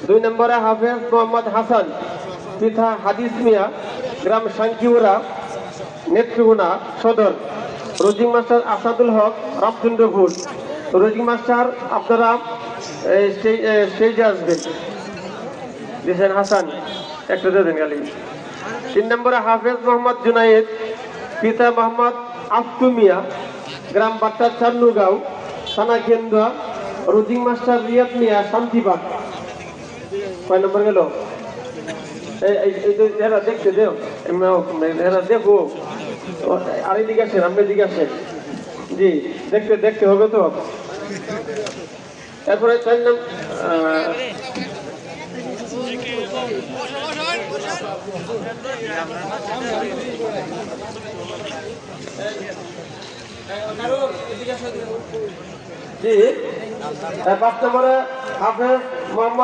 2 নম্বরে হাফেজ মোহাম্মদ হাসান, পিতা হাদিস মিয়া, গ্রাম সাংকিউরা, নেত্রকোনা সদর। রোজিং মাস্টার আসাদুল হক, রামচন্দ্রপুর। রোজিং মাস্টার আপনারা স্টেজে আসবেন। দিছেন হাসান, একটা দেন গালি। 3 নম্বরে হাফেজ মোহাম্মদ জুনায়েদ, পিতা মোহাম্মদ আফতু মিয়া, গ্রাম বাট্টা চান্নুগাঁও, থানা কেন্দুয়া। রোজিং মাস্টার রিয়াদ মিয়া, শান্তিবাগ। কয় নম্বর গেল? এরা দেখতে দেও, এরা দেখো। আর এদিকে আসেন, আপনি এদিকে আসেন। জি, দেখতে দেখতে হবে তো। এরপরে 4 নম্বর জি, 5 নম্বরে হাফেজ মোহাম্মদ